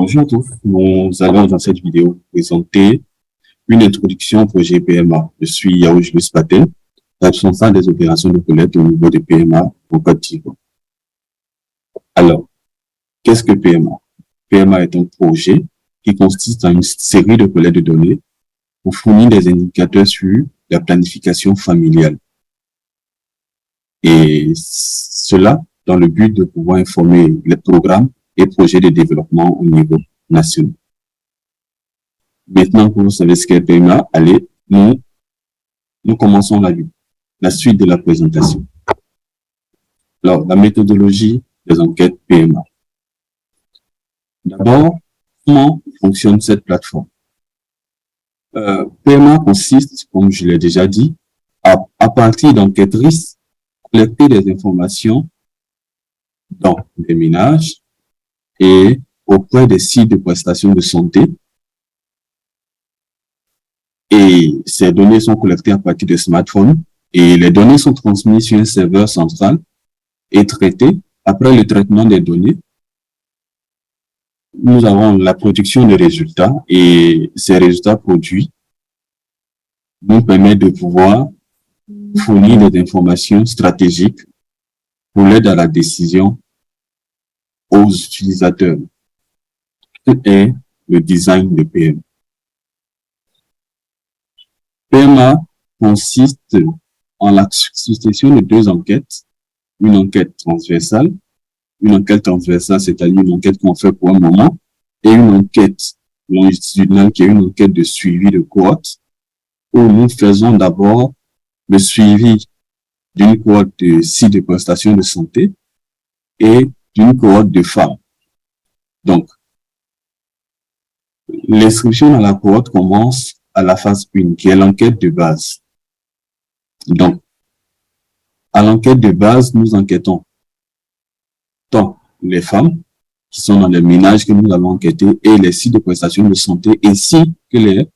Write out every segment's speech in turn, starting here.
Bonjour à tous, nous allons dans cette vidéo présenter une introduction au projet PMA. Je suis Yao Julius Patel, responsable des opérations de collecte au niveau de PMA au Côte d'Ivoire. Alors, qu'est-ce que PMA? PMA est un projet qui consiste en une série de collectes de données pour fournir des indicateurs sur la planification familiale. Et cela dans le but de pouvoir informer les programmes et projets de développement au niveau national. Maintenant que vous savez ce qu'est PMA, allez, nous commençons la suite de la présentation. Alors, la méthodologie des enquêtes PMA. D'abord, comment fonctionne cette plateforme? PMA consiste, comme je l'ai déjà dit, à partir d'enquêtrices, collecter des informations dans des ménages et auprès des sites de prestations de santé. Et ces données sont collectées à partir de smartphones et les données sont transmises sur un serveur central et traitées. Après le traitement des données, nous avons la production de résultats et ces résultats produits nous permettent de pouvoir fournir des informations stratégiques pour l'aide à la décision aux utilisateurs. Ce est le design de PMA. PMA consiste en la succession de deux enquêtes, une enquête transversale, c'est-à-dire une enquête qu'on fait pour un moment, et une enquête longitudinale qui est une enquête de suivi de cohorte, où nous faisons d'abord le suivi d'une cohorte de sites de prestations de santé et d'une cohorte de femmes. Donc, l'inscription dans la cohorte commence à la phase 1, qui est l'enquête de base. Donc, à l'enquête de base, nous enquêtons tant les femmes qui sont dans les ménages que nous allons enquêter et les sites de prestations de santé ainsi que les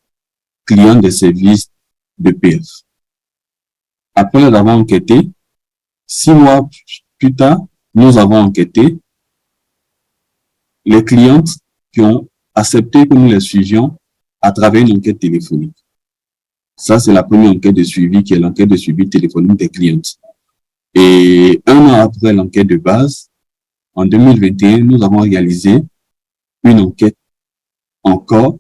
clients des services de PF. Après l'avoir enquêté, 6 mois plus tard, nous avons enquêté les clientes qui ont accepté que nous les suivions à travers une enquête téléphonique. Ça, c'est la première enquête de suivi qui est l'enquête de suivi téléphonique des clientes. Et un an après l'enquête de base, en 2021, nous avons réalisé une enquête encore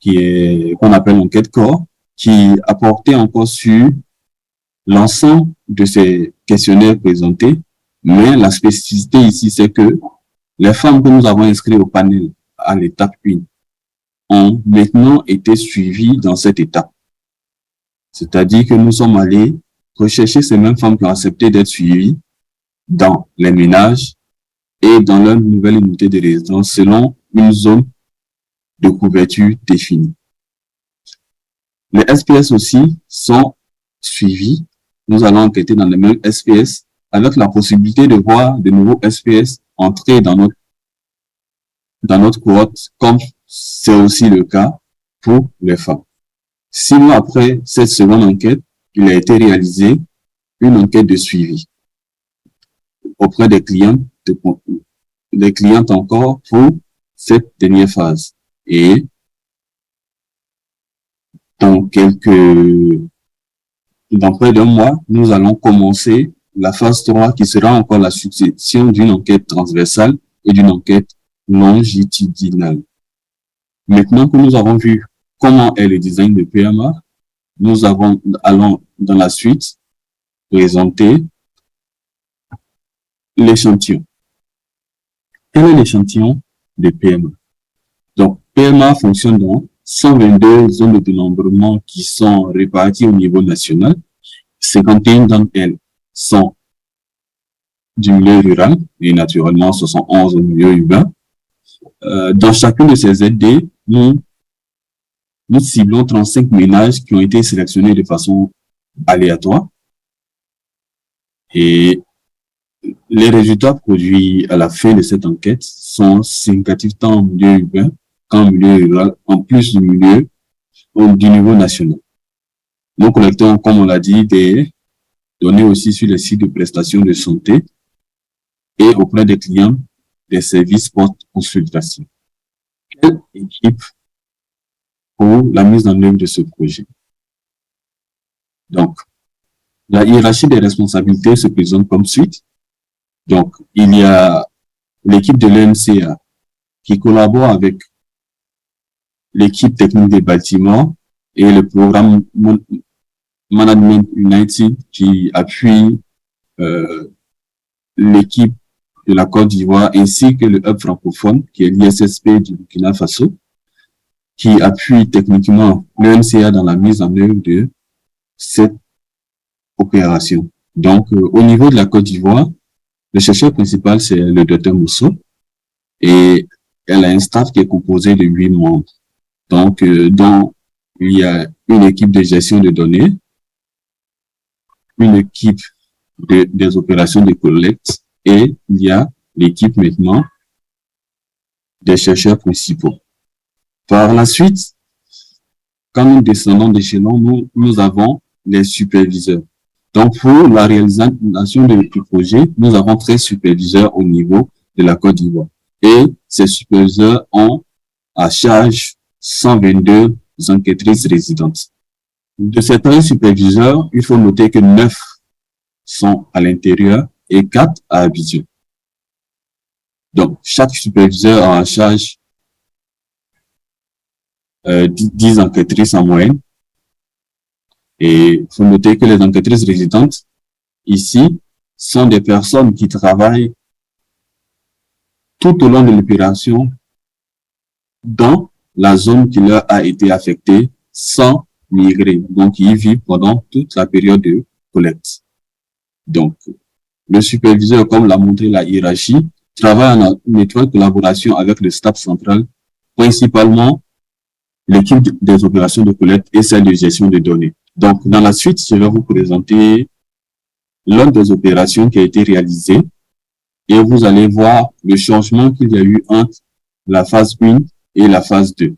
qu'on appelle enquête corps, qui a porté encore sur l'ensemble de ces questionnaires présentés. Mais la spécificité ici, c'est que les femmes que nous avons inscrites au panel à l'étape 1 ont maintenant été suivies dans cette étape. C'est-à-dire que nous sommes allés rechercher ces mêmes femmes qui ont accepté d'être suivies dans les ménages et dans leur nouvelle unité de résidence selon une zone de couverture définie. Les SPS aussi sont suivis. Nous allons enquêter dans les mêmes SPS avec la possibilité de voir de nouveaux SPS entrer dans notre cohorte, comme c'est aussi le cas pour les femmes. 6 mois après cette seconde enquête, il a été réalisé une enquête de suivi auprès des clientes encore pour cette dernière phase. Et dans près d'un mois, nous allons commencer la phase 3 qui sera encore la succession d'une enquête transversale et d'une enquête longitudinale. Maintenant que nous avons vu comment est le design de PMA, nous allons dans la suite présenter l'échantillon. Quel est l'échantillon de PMA? Donc, PMA fonctionne dans 122 zones de dénombrement qui sont réparties au niveau national. 51 d'entre elles sont du milieu rural et naturellement 71 au milieu urbain. Dans chacune de ces ZD, nous ciblons 35 ménages qui ont été sélectionnés de façon aléatoire. Et les résultats produits à la fin de cette enquête sont significatifs tant en milieu urbain qu'en milieu rural, en plus du niveau national. Nous collectons, comme on l'a dit, des données aussi sur les sites de prestations de santé et auprès des clients des services post-consultation. équipe pour la mise en œuvre de ce projet. Donc, la hiérarchie des responsabilités se présente comme suite. Donc, il y a l'équipe de l'ENCA qui collabore avec l'équipe technique des bâtiments et le programme Management United qui appuie l'équipe de la Côte d'Ivoire ainsi que le hub francophone qui est l'ISSP du Burkina Faso qui appuie techniquement l'ENCA dans la mise en œuvre de cette opération. Donc, au niveau de la Côte d'Ivoire, le chercheur principal, c'est le Dr Mousso et elle a un staff qui est composé de 8 membres. Donc, dont il y a une équipe de gestion de données, une équipe des opérations de collecte et il y a l'équipe maintenant des chercheurs principaux. Par la suite, quand nous descendons d'échelon, nous avons les superviseurs. Donc, pour la réalisation du projet, nous avons 13 superviseurs au niveau de la Côte d'Ivoire. Et ces superviseurs ont à charge 122 enquêtrices résidentes. De ces 13 superviseurs, il faut noter que 9 sont à l'intérieur et 4 à Abidjan. Donc, chaque superviseur a en charge 10 enquêtrices en moyenne. Et il faut noter que les enquêtrices résidentes, ici, sont des personnes qui travaillent tout au long de l'opération dans la zone qui leur a été affectée sans migrer. Donc, ils y vivent pendant toute la période de collecte. Donc, le superviseur, comme l'a montré la hiérarchie, travaille en étroite collaboration avec le staff central, principalement l'équipe des opérations de collecte et celle de gestion de données. Donc, dans la suite, je vais vous présenter l'une des opérations qui a été réalisée et vous allez voir le changement qu'il y a eu entre la phase 1 et la phase 2.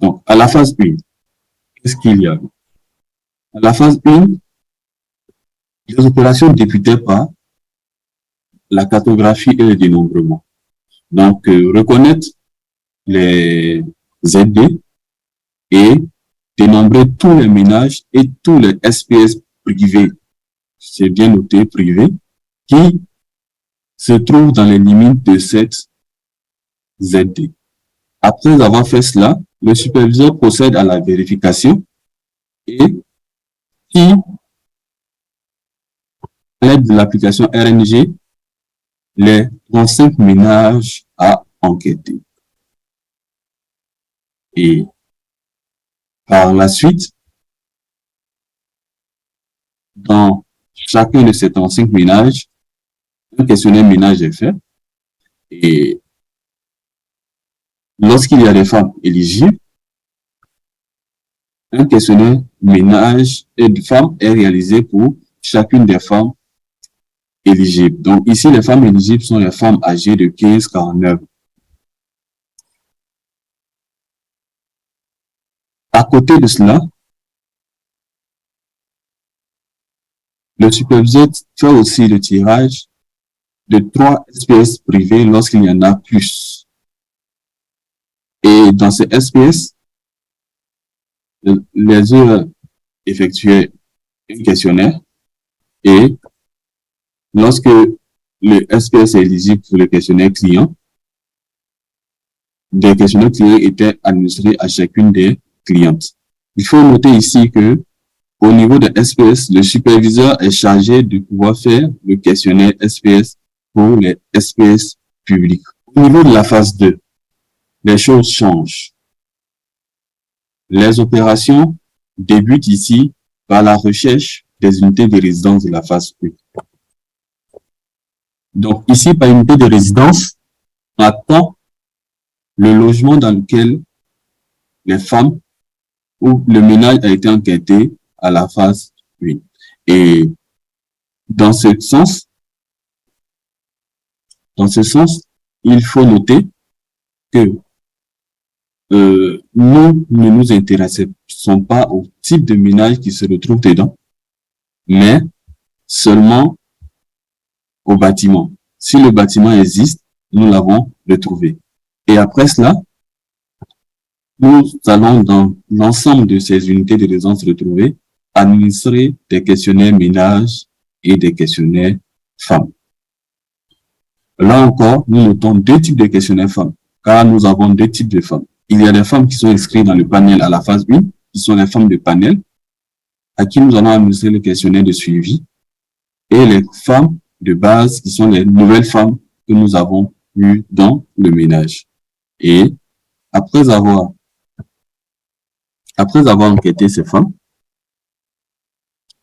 Donc, à la phase 1, qu'est-ce qu'il y a? À la phase 1, les opérations débutaient par la cartographie et le dénombrement. Donc, reconnaître les ZD et dénombrer tous les ménages et tous les SPS privés, c'est bien noté, privés, qui se trouvent dans les limites de cette ZD. Après avoir fait cela, le superviseur procède à la vérification et qui, à l'aide de l'application RNG, les 35 ménages à enquêter. Et par la suite, dans chacun de ces 35 ménages, un questionnaire ménage est fait. Et lorsqu'il y a des femmes éligibles, un questionnaire ménage et de femmes est réalisé pour chacune des femmes éligibles. Donc ici, les femmes éligibles sont les femmes âgées de 15-49 ans. À côté de cela, le superviseur fait aussi le tirage de 3 SPS privés lorsqu'il y en a plus. Et dans ces SPS, les heures effectuaient un questionnaire et lorsque le SPS est éligible pour le questionnaire client, des questionnaires clients étaient administrés à chacune des clientes. Il faut noter ici que au niveau de SPS, le superviseur est chargé de pouvoir faire le questionnaire SPS pour les SPS publics. Au niveau de la phase 2, les choses changent. Les opérations débutent ici par la recherche des unités de résidence de la phase 1. Donc ici, par unité de résidence, on attend le logement dans lequel les femmes ou le ménage a été enquêté à la phase 1. Et dans ce sens, il faut noter que nous ne nous intéressons pas au type de ménage qui se retrouve dedans, mais seulement au bâtiment. Si le bâtiment existe, nous l'avons retrouvé. Et après cela, nous allons dans l'ensemble de ces unités de résidence retrouvées administrer des questionnaires ménages et des questionnaires femmes. Là encore, nous notons deux types de questionnaires femmes, car nous avons deux types de femmes. Il y a des femmes qui sont inscrites dans le panel à la phase 1, qui sont les femmes de panel, à qui nous allons administrer le questionnaire de suivi, et les femmes de base, qui sont les nouvelles femmes que nous avons eues dans le ménage. Et après avoir enquêté ces femmes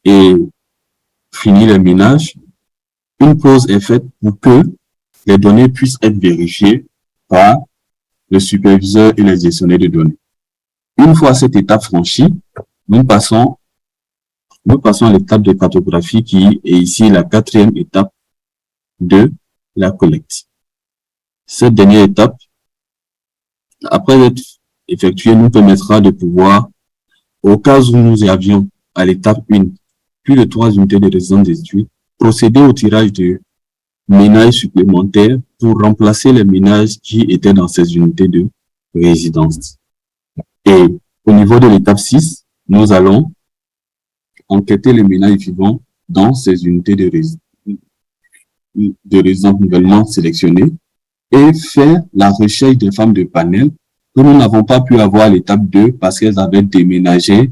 et fini le ménage, une pause est faite pour que les données puissent être vérifiées par le superviseur et les gestionnaires de données. Une fois cette étape franchie, nous passons à l'étape de cartographie qui est ici la quatrième étape de la collecte. Cette dernière étape, après être effectuée, nous permettra de pouvoir, au cas où nous avions à l'étape 1 plus de 3 unités de résidence détruites, procéder au tirage de ménages supplémentaires pour remplacer les ménages qui étaient dans ces unités de résidence. Et au niveau de l'étape 6, nous allons enquêter les ménages vivants dans ces unités de résidence nouvellement sélectionnées et faire la recherche des femmes de panel que nous n'avons pas pu avoir à l'étape 2 parce qu'elles avaient déménagé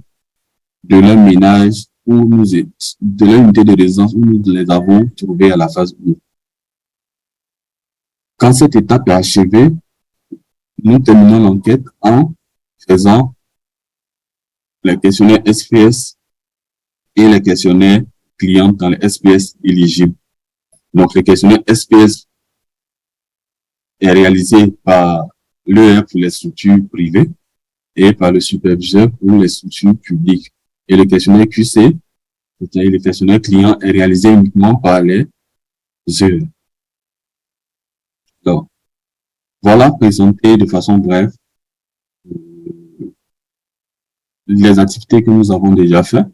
de leur ménage de leur unité de résidence où nous les avons trouvées à la phase 1. Quand cette étape est achevée, nous terminons l'enquête en faisant les questionnaires SPS et les questionnaires clients dans les SPS éligibles. Donc, le questionnaire SPS est réalisé par l'ER pour les structures privées et par le superviseur pour les structures publiques. Et le questionnaire QC, c'est-à-dire le questionnaire client, est réalisé uniquement par les ER. Donc, voilà présenté de façon brève les activités que nous avons déjà faites.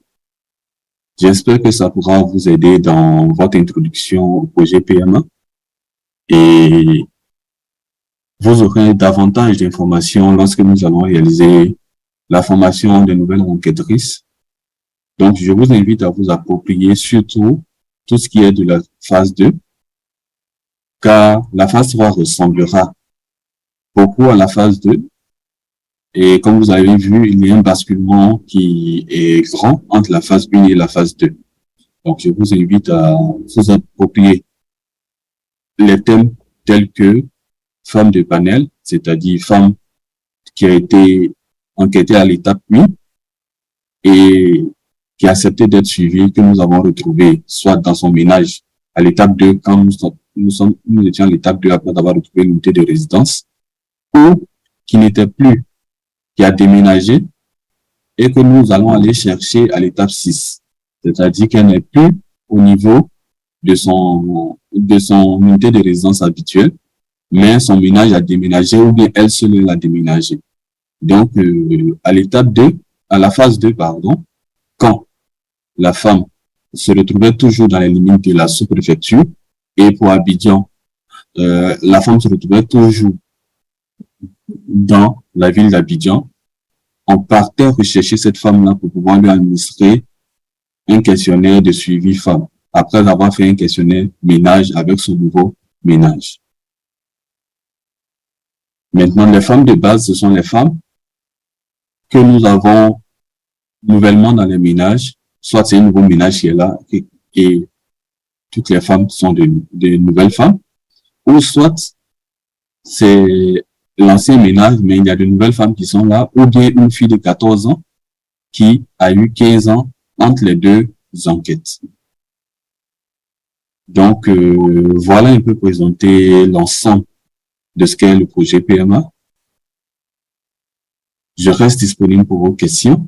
J'espère que ça pourra vous aider dans votre introduction au projet PMA et vous aurez davantage d'informations lorsque nous allons réaliser la formation des nouvelles enquêtrices. Donc, je vous invite à vous approprier surtout tout ce qui est de la phase 2, car la phase 3 ressemblera beaucoup à la phase 2. Et comme vous avez vu, il y a un basculement qui est grand entre la phase 1 et la phase 2. Donc, je vous invite à vous approprier les thèmes tels que femme de panel, c'est-à-dire femme qui a été enquêtée à l'étape 1 et qui a accepté d'être suivie, que nous avons retrouvé soit dans son ménage à l'étape 2, quand nous étions à l'étape 2 après avoir retrouvé l'unité de résidence, ou qui n'était plus, qui a déménagé et que nous allons aller chercher à l'étape 6. C'est-à-dire qu'elle n'est plus au niveau de son unité de résidence habituelle, mais son ménage a déménagé ou bien elle seule a déménagé. Donc, à l'étape 2, à la phase 2, pardon, quand la femme se retrouvait toujours dans les limites de la sous-préfecture et pour Abidjan, la femme se retrouvait toujours dans la ville d'Abidjan, on partait rechercher cette femme-là pour pouvoir lui administrer un questionnaire de suivi femme, après avoir fait un questionnaire ménage avec son nouveau ménage. Maintenant, les femmes de base, ce sont les femmes que nous avons nouvellement dans les ménages, soit c'est un nouveau ménage qui est là et toutes les femmes sont de nouvelles femmes, ou soit c'est l'ancien ménage, mais il y a de nouvelles femmes qui sont là, ou bien une fille de 14 ans qui a eu 15 ans entre les deux enquêtes. Donc, voilà un peu présenter l'ensemble de ce qu'est le projet PMA. Je reste disponible pour vos questions.